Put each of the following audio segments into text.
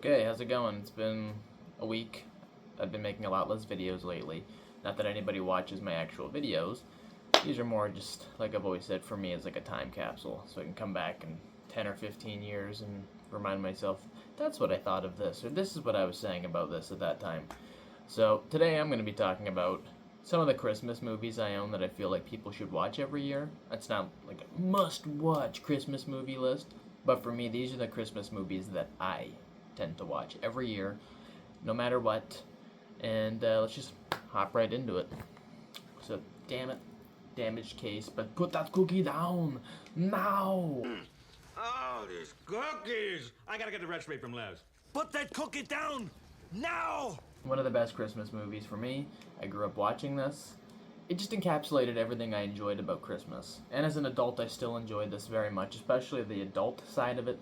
Okay, how's it going? It's been a week. I've been making a lot less videos lately. Not that anybody watches my actual videos. These are more just, like I've always said, for me as like a time capsule. So I can come back in 10 or 15 years and remind myself, that's what I thought of this, or this is what I was saying about this at that time. So today I'm going to be talking about some of the Christmas movies I own that I feel like people should watch every year. It's not like a must-watch Christmas movie list, but for me, these are the Christmas movies that I tend to watch every year, no matter what. And let's just hop right into it. So, damn it, damaged case, but put that cookie down now. Oh, these cookies! I gotta get the recipe from Les. Put that cookie down now! One of the best Christmas movies for me. I grew up watching this. It just encapsulated everything I enjoyed about Christmas. And as an adult, I still enjoy this very much, especially the adult side of it.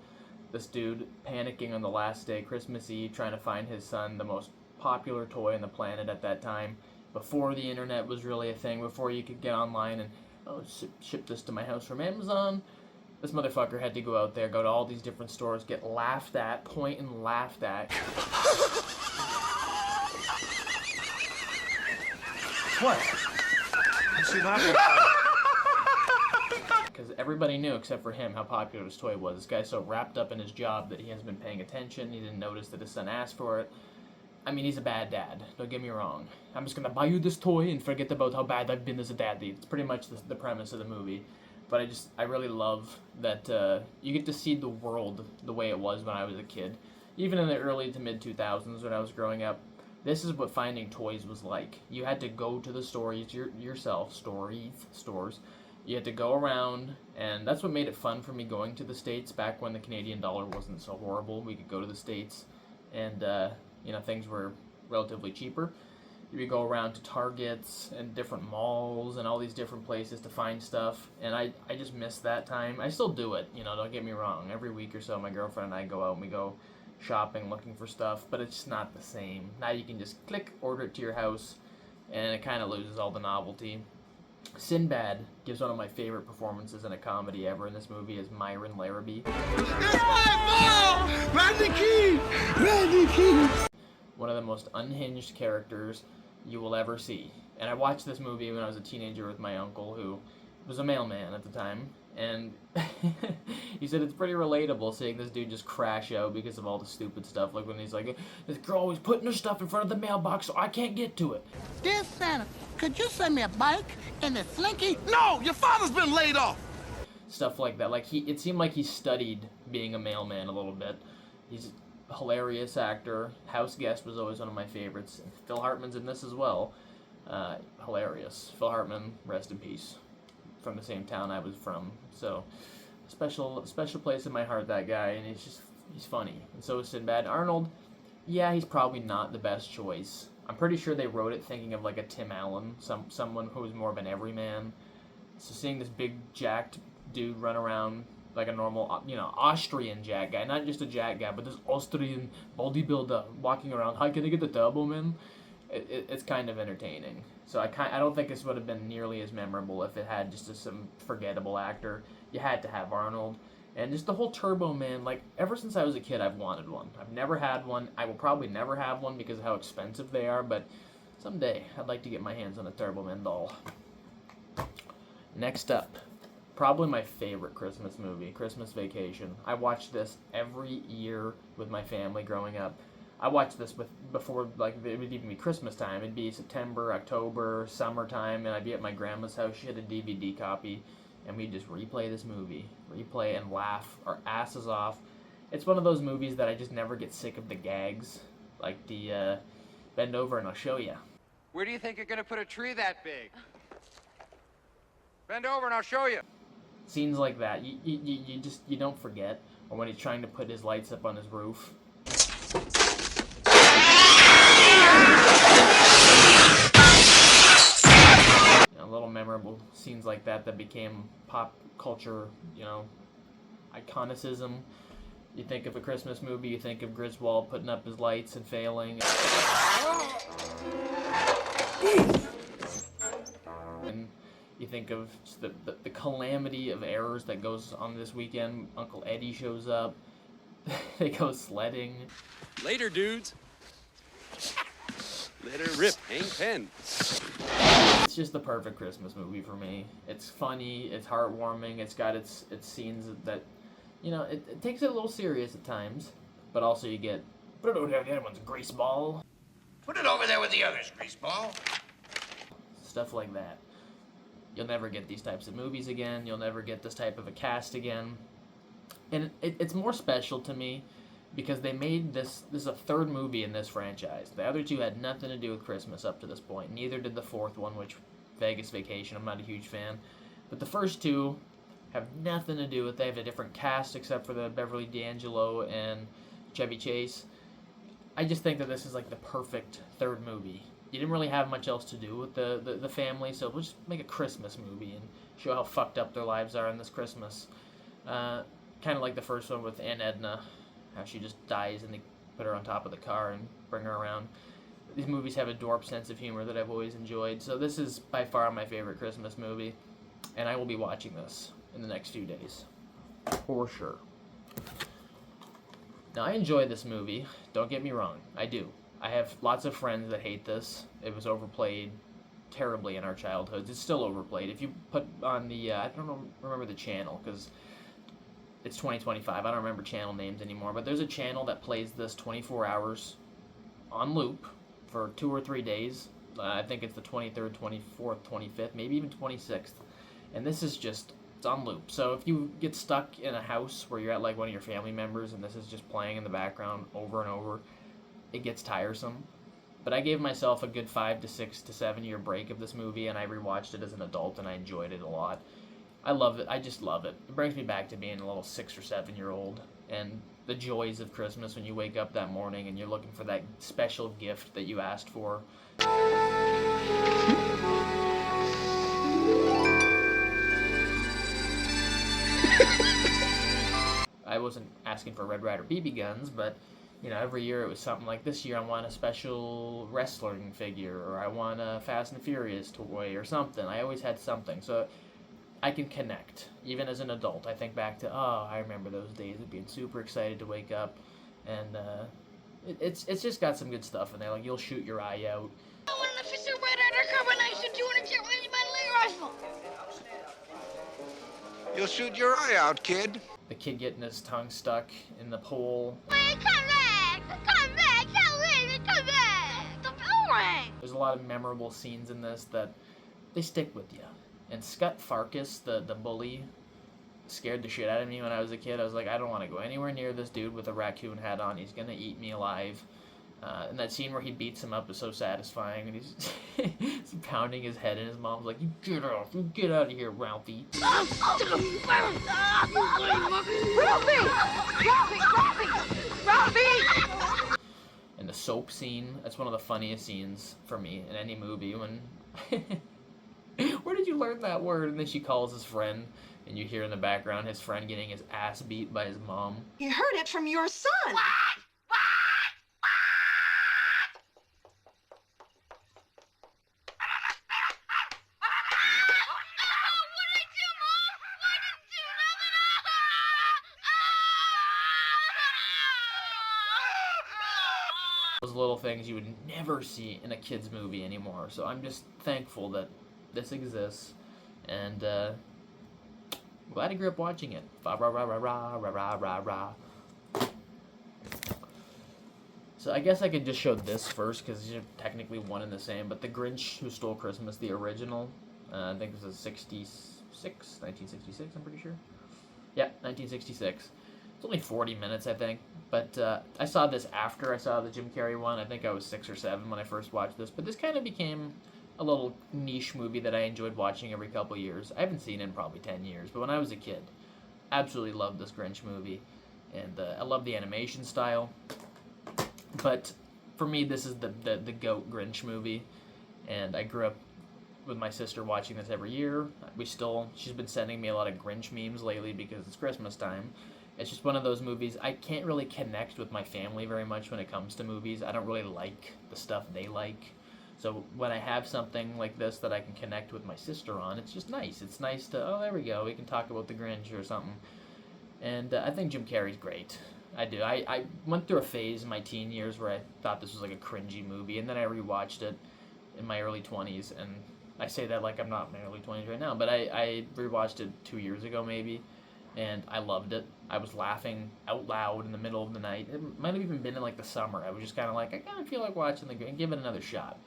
This dude panicking on the last day, Christmas Eve, trying to find his son the most popular toy on the planet at that time, before the internet was really a thing, before you could get online and, oh, ship this to my house from Amazon. This motherfucker had to go out there, go to all these different stores, get laughed at, point and laughed at. What? Because everybody knew, except for him, how popular this toy was. This guy's so wrapped up in his job that he hasn't been paying attention. He didn't notice that his son asked for it. I mean, he's a bad dad. Don't get me wrong. I'm just gonna buy you this toy and forget about how bad I've been as a dad. It's pretty much the premise of the movie. But I really love that you get to see the world the way it was when I was a kid. Even in the early to mid 2000s when I was growing up, this is what finding toys was like. You had to go to the stores yourself, stores. You had to go around, and that's what made it fun for me going to the States back when the Canadian dollar wasn't so horrible. We could go to the States, and things were relatively cheaper. You would go around to Targets and different malls and all these different places to find stuff, and I just miss that time. I still do it, don't get me wrong. Every week or so, my girlfriend and I go out and we go shopping, looking for stuff, but it's just not the same. Now you can just click, order it to your house, and it kind of loses all the novelty. Sinbad gives one of my favorite performances in a comedy ever in this movie as Myron Larrabee. It's my fault! Randy Keith! Randy Keith! One of the most unhinged characters you will ever see. And I watched this movie when I was a teenager with my uncle, who was a mailman at the time, and he said it's pretty relatable seeing this dude just crash out because of all the stupid stuff, like when he's like, this girl always putting her stuff in front of the mailbox so I can't get to it. Dear Santa, could you send me a bike and a slinky? No, your father's been laid off! Stuff like that. Like, it seemed like he studied being a mailman a little bit. He's a hilarious actor. House Guest was always one of my favorites. And Phil Hartman's in this as well. Hilarious. Phil Hartman, rest in peace. From the same town I was from. So, special place in my heart, that guy. And he's funny. And so is Sinbad. Arnold, yeah, he's probably not the best choice. I'm pretty sure they wrote it thinking of like a Tim Allen, someone who was more of an everyman. So seeing this big jacked dude run around like a normal, Austrian jack guy, not just a jack guy, but this Austrian bodybuilder walking around, hi, can I get the turbo, man? It's kind of entertaining. So I don't think this would have been nearly as memorable if it had just some forgettable actor. You had to have Arnold. And just the whole Turbo Man, like, ever since I was a kid, I've wanted one. I've never had one. I will probably never have one because of how expensive they are, but someday I'd like to get my hands on a Turbo Man doll. Next up, probably my favorite Christmas movie, Christmas Vacation. I watched this every year with my family growing up. I watched this before, like, it would even be Christmas time. It'd be September, October, summertime, and I'd be at my grandma's house. She had a DVD copy, and we'd just replay this movie. Replay and laugh our asses off. It's one of those movies that I just never get sick of the gags. Like the, bend over and I'll show you. Where do you think you're going to put a tree that big? Bend over and I'll show you. Scenes like that, you don't forget. Or when he's trying to put his lights up on his roof. Little memorable scenes like that became pop culture, iconicism. You think of a Christmas movie, you think of Griswold putting up his lights and failing. And you think of just the calamity of errors that goes on this weekend. Uncle Eddie shows up. They go sledding. Later, dudes. Let her rip, Hank Penn. It's just the perfect Christmas movie for me. It's funny, it's heartwarming, it's got its scenes that, you know, it takes it a little serious at times, but also you get, put it over there, the other one's grease ball. Put it over there with the others, greaseball. Stuff like that. You'll never get these types of movies again. You'll never get this type of a cast again. And it's more special to me because they made this is a third movie in this franchise. The other two had nothing to do with Christmas up to this point. Neither did the fourth one, which Vegas Vacation, I'm not a huge fan. But the first two have nothing to do with it. They have a different cast except for the Beverly D'Angelo and Chevy Chase. I just think that this is like the perfect third movie. You didn't really have much else to do with the family, so we'll just make a Christmas movie and show how fucked up their lives are in this Christmas. Kind of like the first one with Aunt Edna, how she just dies and they put her on top of the car and bring her around. These movies have a dwarf sense of humor that I've always enjoyed, so this is by far my favorite Christmas movie, and I will be watching this in the next few days. For sure. Now, I enjoy this movie, don't get me wrong, I do. I have lots of friends that hate this. It was overplayed terribly in our childhoods. It's still overplayed. If you put on the, I don't remember the channel, because it's 2025. I don't remember channel names anymore, but there's a channel that plays this 24 hours on loop for 2 or 3 days. I think it's the 23rd, 24th, 25th, maybe even 26th. And this is just, it's on loop. So if you get stuck in a house where you're at like one of your family members and this is just playing in the background over and over, it gets tiresome. But I gave myself a good 5 to 6 to 7 year break of this movie, and I rewatched it as an adult, and I enjoyed it a lot. I love it. I just love it. It brings me back to being a little 6 or 7 year old, and the joys of Christmas when you wake up that morning and you're looking for that special gift that you asked for. I wasn't asking for Red Ryder BB guns, but you know, every year it was something like, this year I want a special wrestling figure, or I want a Fast and Furious toy, or something. I always had something, so I can connect. Even as an adult, I think back to, oh, I remember those days of being super excited to wake up, and it's just got some good stuff in there. Like, you'll shoot your eye out. I want an officer Red Ryder carbonized 200 rifle. You'll shoot your eye out, kid. The kid getting his tongue stuck in the pole. Wait, come back! Come back! Come back! The bell rang! There's a lot of memorable scenes in this that they stick with you. And Scott Farkas, the bully, scared the shit out of me when I was a kid. I was like, I don't want to go anywhere near this dude with a raccoon hat on. He's gonna eat me alive. And that scene where he beats him up is so satisfying, and he's, he's pounding his head, and his mom's like, you get out of here, Ralphie. Ralphie! And the soap scene, that's one of the funniest scenes for me in any movie, when where did you learn that word? And then she calls his friend, and you hear in the background his friend getting his ass beat by his mom. You heard it from your son. Those little things you would never see in a kid's movie anymore. So I'm just thankful that this exists, and glad I grew up watching it. Rah rah rah rah rah rah rah rah. So I guess I could just show this first because these are technically one and the same. But The Grinch Who Stole Christmas, the original, I think it was 1966. I'm pretty sure. Yeah, 1966. It's only 40 minutes, I think. But I saw this after I saw the Jim Carrey one. I think I was 6 or 7 when I first watched this. But this kind of became a little niche movie that I enjoyed watching every couple years. I haven't seen it in probably 10 years. But when I was a kid, absolutely loved this Grinch movie. And I love the animation style. But for me, this is the GOAT Grinch movie. And I grew up with my sister watching this every year. She's been sending me a lot of Grinch memes lately because it's Christmas time. It's just one of those movies, I can't really connect with my family very much when it comes to movies. I don't really like the stuff they like. So when I have something like this that I can connect with my sister on, it's just nice. It's nice to, oh, there we go, we can talk about the Grinch or something. And I think Jim Carrey's great. I do. I went through a phase in my teen years where I thought this was like a cringy movie, and then I rewatched it in my early 20s, and I say that like I'm not in my early 20s right now, but I rewatched it 2 years ago maybe, and I loved it. I was laughing out loud in the middle of the night. It might have even been in like the summer. I was just kind of like, I kind of feel like watching the Grinch. Give it another shot.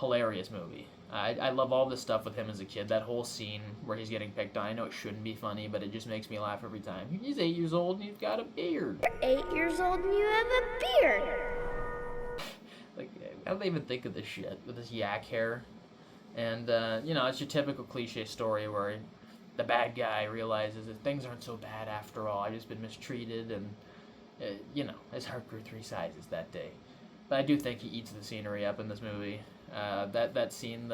Hilarious movie. I love all this stuff with him as a kid. That whole scene where he's getting picked on. I know it shouldn't be funny, but it just makes me laugh every time. He's 8 years old and he's got a beard. 8 years old and you have a beard. Like, how do they even think of this shit with this yak hair? And, you know, it's your typical cliche story where the bad guy realizes that things aren't so bad after all. I've just been mistreated, and, you know, his heart grew 3 sizes that day. But I do think he eats the scenery up in this movie. That scene,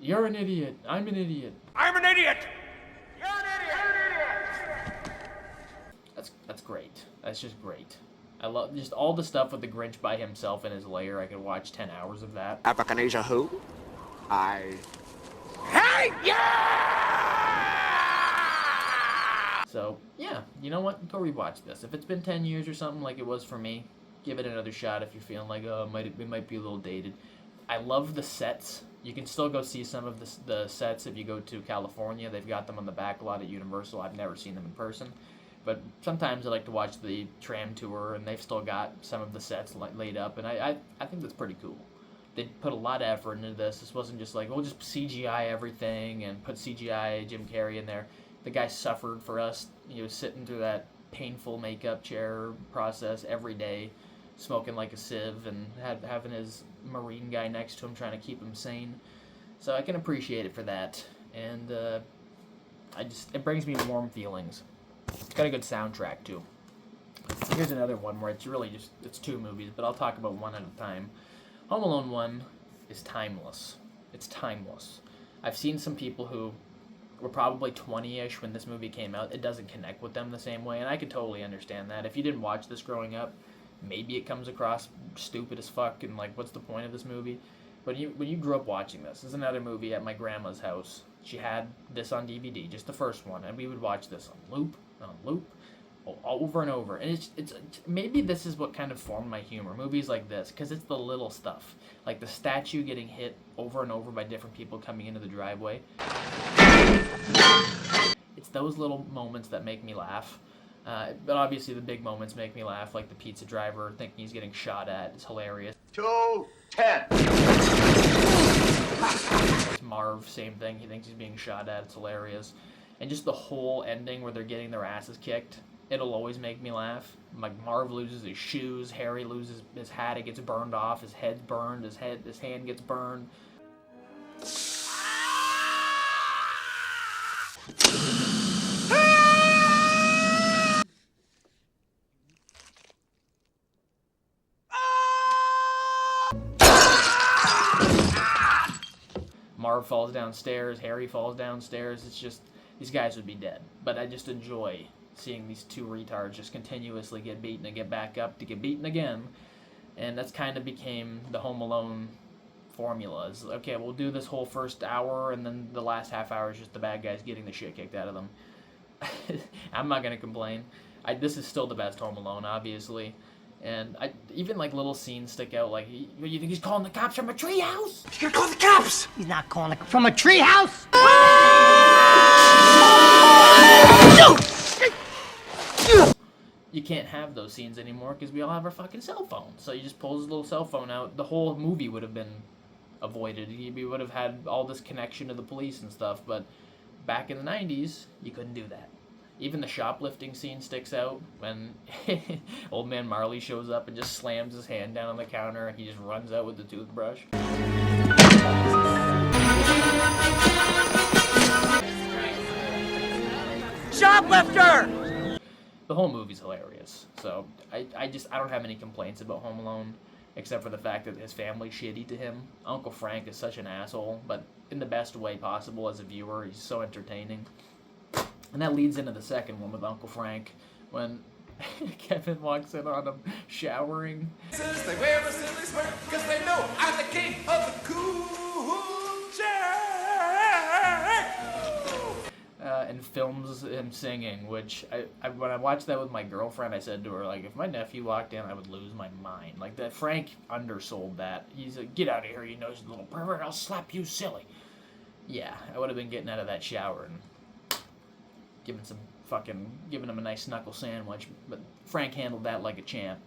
you're an idiot, I'm an idiot. I'm an idiot! You're an idiot! That's great. That's just great. I love just all the stuff with the Grinch by himself in his lair. I could watch 10 hours of that. Abracadabra who? So, yeah, you know what? Go rewatch this. If it's been 10 years or something like it was for me, give it another shot if you're feeling like, oh, it might be a little dated. I love the sets. You can still go see some of the sets if you go to California. They've got them on the back lot at Universal. I've never seen them in person. But sometimes I like to watch the tram tour, and they've still got some of the sets laid up, and I think that's pretty cool. They put a lot of effort into this. This wasn't just like, we'll just CGI everything and put CGI Jim Carrey in there. The guy suffered for us, sitting through that painful makeup chair process every day, smoking like a sieve, and having his Marine guy next to him trying to keep him sane. So I can appreciate it for that, and it brings me warm feelings. It's got a good soundtrack too. Here's another one where it's 2 movies, but I'll talk about one at a time. Home Alone 1 is timeless. It's timeless. I've seen some people who were probably 20-ish when this movie came out. It doesn't connect with them the same way, and I can totally understand that. If you didn't watch this growing up, maybe it comes across stupid as fuck and like, what's the point of this movie? But when you grew up watching this is another movie at my grandma's house. She had this on DVD, just the first one, and we would watch this on loop, over and over. And it's maybe this is what kind of formed my humor. Movies like this, because it's the little stuff, like the statue getting hit over and over by different people coming into the driveway. It's those little moments that make me laugh. But obviously the big moments make me laugh, like the pizza driver thinking he's getting shot at. It's hilarious. 210. Marv, same thing. He thinks he's being shot at. It's hilarious. And just the whole ending where they're getting their asses kicked, it'll always make me laugh. Like, Marv loses his shoes, Harry loses his hat, it gets burned off, his head's burned, his hand gets burned. Marv falls downstairs, Harry falls downstairs. It's just, these guys would be dead. But I just enjoy seeing these 2 retards just continuously get beaten and get back up to get beaten again. And that's kind of became the Home Alone formula. Is, okay, we'll do this whole first hour, and then the last half hour is just the bad guys getting the shit kicked out of them. I'm not going to complain. This is still the best Home Alone, obviously. And even like little scenes stick out, like, you think he's calling the cops from a treehouse? He's gonna call the cops! He's not calling it from a treehouse! You can't have those scenes anymore because we all have our fucking cell phones. So you just pull his little cell phone out, the whole movie would have been avoided. We would have had all this connection to the police and stuff, but back in the 90s, you couldn't do that. Even the shoplifting scene sticks out when old man Marley shows up and just slams his hand down on the counter and he just runs out with the toothbrush. Shoplifter! The whole movie's hilarious. So I don't have any complaints about Home Alone, except for the fact that his family's shitty to him. Uncle Frank is such an asshole, but in the best way possible as a viewer. He's so entertaining. And that leads into the second one with Uncle Frank, when Kevin walks in on him showering. They wear a silly smirk because they know I'm the king of the cool chair. and films him singing, which when I watched that with my girlfriend, I said to her, like, if my nephew walked in, I would lose my mind. Like, that Frank undersold that. He's like, get out of here, you nosy little pervert, I'll slap you silly. Yeah, I would have been getting out of that shower and giving him a nice knuckle sandwich, but Frank handled that like a champ.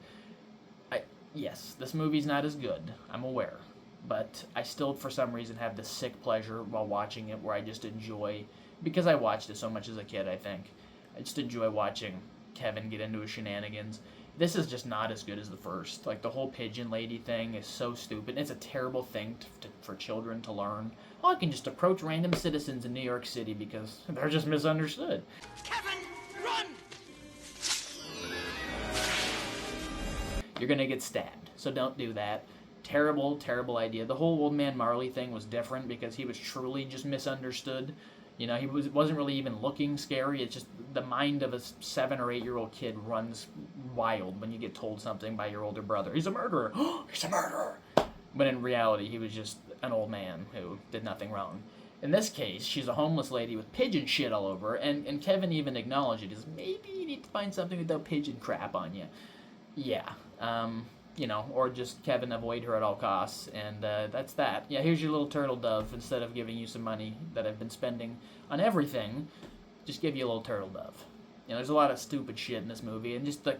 Yes, this movie's not as good, I'm aware, but I still, for some reason, have this sick pleasure while watching it where I just enjoy, because I watched it so much as a kid, I think, I just enjoy watching Kevin get into his shenanigans. This is just not as good as the first. Like, the whole pigeon lady thing is so stupid. It's a terrible thing for children to learn. Oh, I can just approach random citizens in New York City because they're just misunderstood. Kevin, run! You're gonna get stabbed, so don't do that. Terrible, terrible idea. The whole Old Man Marley thing was different because he was truly just misunderstood. You know, he wasn't really even looking scary. It's just the mind of a 7 or 8 year old kid runs wild when you get told something by your older brother. He's a murderer. He's a murderer. But in reality, he was just an old man who did nothing wrong. In this case, she's a homeless lady with pigeon shit all over her, and Kevin even acknowledged it. Is maybe you need to find something without pigeon crap on you. Yeah. You know, or just Kevin avoid her at all costs, and that's that. Yeah, here's your little turtle dove. Instead of giving you some money that I've been spending on everything, just give you a little turtle dove. You know, there's a lot of stupid shit in this movie, and just the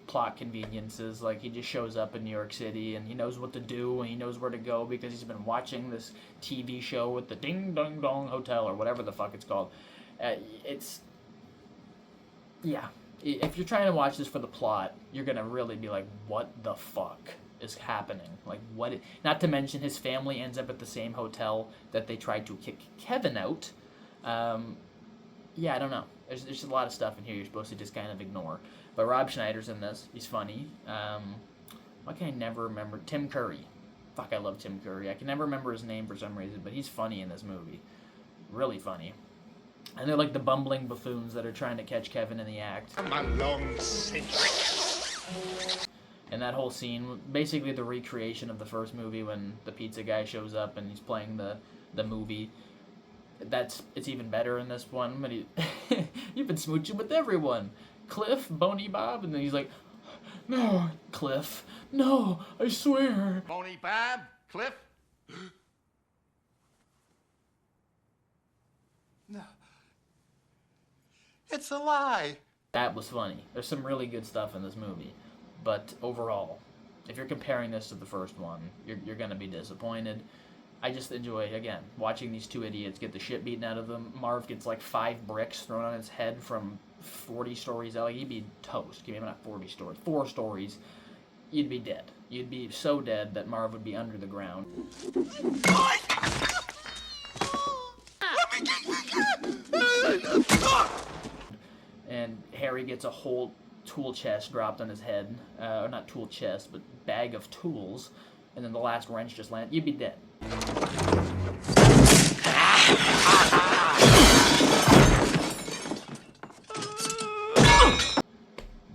plot conveniences, like he just shows up in New York City, and he knows what to do, and he knows where to go, because he's been watching this TV show with the Ding Dong Dong Hotel, or whatever the fuck it's called. Yeah. If you're trying to watch this for the plot, you're gonna really be like, what the fuck is happening? Like, not to mention his family ends up at the same hotel that they tried to kick Kevin out. Yeah, I don't know. There's just a lot of stuff in here you're supposed to just kind of ignore. But Rob Schneider's in this. He's funny. Why can I never remember? Tim Curry. Fuck, I love Tim Curry. I can never remember his name for some reason, but he's funny in this movie. Really funny. And they're like the bumbling buffoons that are trying to catch Kevin in the act. My long century. And that whole scene, basically the recreation of the first movie when the pizza guy shows up and he's playing the movie. It's even better in this one. But you've been smooching with everyone. Cliff, Boney Bob, and then he's like, no, Cliff, no, I swear. Boney Bob, Cliff. No. It's a lie. That was funny. There's some really good stuff in this movie. But overall, if you're comparing this to the first one, you're going to be disappointed. I just enjoy, again, watching these two idiots get the shit beaten out of them. Marv gets like 5 bricks thrown on his head from 40 stories out. Like, he'd be toast. Maybe not 40 stories. 4 stories. You'd be dead. You'd be so dead that Marv would be under the ground. And Harry gets a whole tool chest dropped on his head. Or not tool chest, but bag of tools. And then the last wrench just lands. You'd be dead.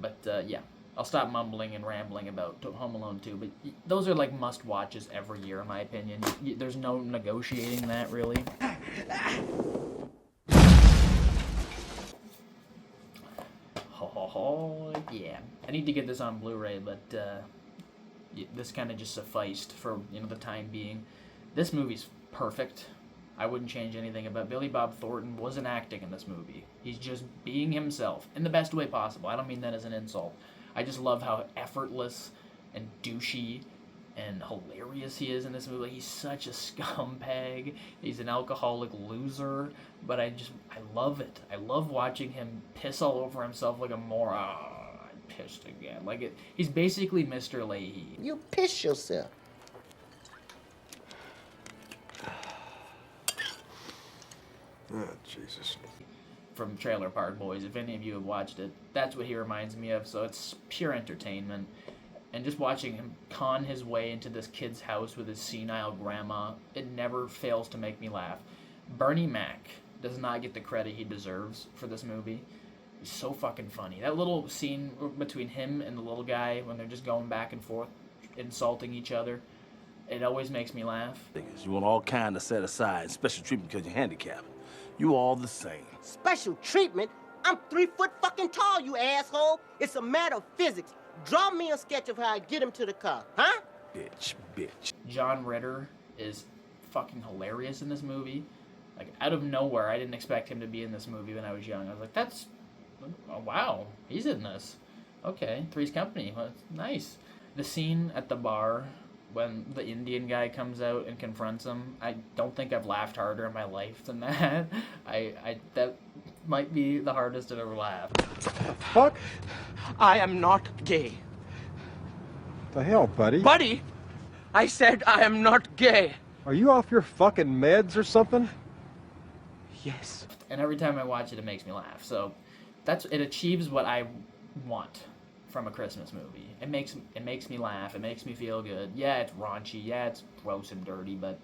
But, yeah. I'll stop mumbling and rambling about Home Alone 2. But those are, like, must-watches every year, in my opinion. There's no negotiating that, really. Yeah, I need to get this on Blu-ray, but this kind of just sufficed for the time being. This movie's perfect. I wouldn't change anything about Billy Bob Thornton. Wasn't acting in this movie. He's just being himself in the best way possible. I don't mean that as an insult. I just love how effortless and douchey and hilarious he is in this movie. He's such a scumbag. He's an alcoholic loser, but I love it. I love watching him piss all over himself like a moron. I pissed again. He's basically Mr. Leahy. You piss yourself. Oh, Jesus. From Trailer Park Boys, if any of you have watched it, that's what he reminds me of, so it's pure entertainment. And just watching him con his way into this kid's house with his senile grandma, it never fails to make me laugh. Bernie Mac does not get the credit he deserves for this movie. He's so fucking funny. That little scene between him and the little guy when they're just going back and forth, insulting each other, it always makes me laugh. You want all kind of set aside, special treatment because you're handicapped. You all the same. Special treatment? I'm 3 foot fucking tall, you asshole. It's a matter of physics. Draw me a sketch of how I get him to the car, huh? Bitch. John Ritter is fucking hilarious in this movie. Like, out of nowhere, I didn't expect him to be in this movie when I was young. I was like, oh, wow, he's in this. Okay, Three's Company, well, that The scene at the bar when the Indian guy comes out and confronts him, I don't think I've laughed harder in my life than that. That might be the hardest I've ever laughed. Fuck? I am not gay. The hell, buddy? Buddy, I said I am not gay. Are you off your fucking meds or something? Yes. And every time I watch it, it makes me laugh. So it achieves what I want from a Christmas movie. It makes me laugh. It makes me feel good. Yeah, it's raunchy. Yeah, it's gross and dirty. But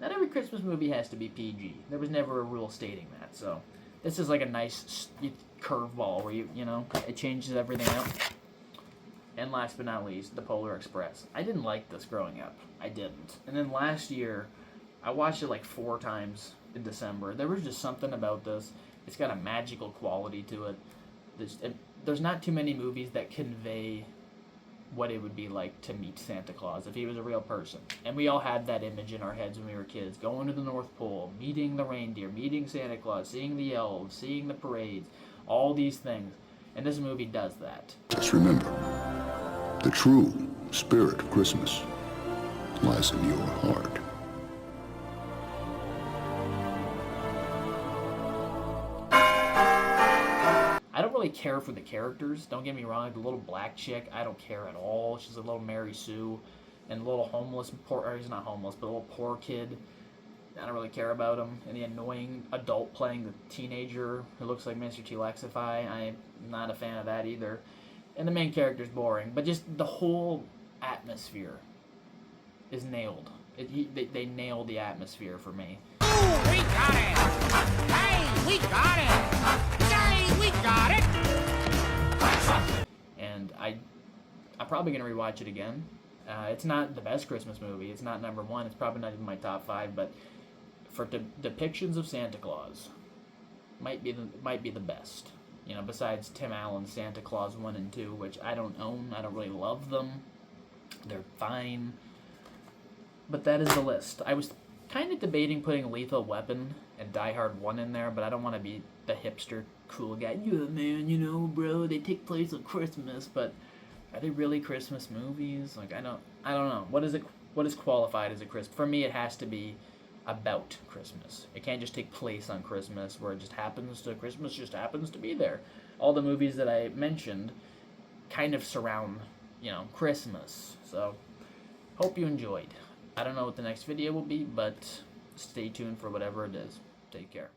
not every Christmas movie has to be PG. There was never a rule stating that. So this is like a nice curveball where you know it changes everything up. And last but not least, The Polar Express. I didn't like this growing up. I didn't. And then last year, I watched it like 4 times in December. There was just something about this. It's got a magical quality to it. There's not too many movies that convey what it would be like to meet Santa Claus if he was a real person. And we all had that image in our heads when we were kids. Going to the North Pole, meeting the reindeer, meeting Santa Claus, seeing the elves, seeing the parades, all these things. And this movie does that. Just remember, the true spirit of Christmas lies in your heart. I don't really care for the characters, don't get me wrong. The little black chick, I don't care at all. She's a little Mary Sue. And the little homeless, or he's not homeless, but a little poor kid, I don't really care about him. And the annoying adult playing the teenager who looks like Mr. T-Lexify, I'm not a fan of that either. And the main character's boring, but just the whole atmosphere is nailed. They nailed the atmosphere for me. Ooh, we got it! Hey, we got it! Hey, we got it! And I'm probably going to rewatch it again. It's not the best Christmas movie. It's not number 1. It's probably not even my top 5, but for depictions of Santa Claus, might be the best. You know, besides Tim Allen's Santa Claus 1 and 2, which I don't own. I don't really love them. They're fine. But that is the list. I was kind of debating putting Lethal Weapon and Die Hard 1 in there, but I don't want to be the hipster cool guy. Yeah, man, you know, bro, they take place on Christmas, but are they really Christmas movies? Like, I don't know. What is qualified as a Christmas? For me, it has to be about Christmas. It can't just take place on Christmas where Christmas just happens to be there. All the movies that I mentioned kind of surround, you know, Christmas. So, hope you enjoyed. I don't know what the next video will be, but stay tuned for whatever it is. Take care.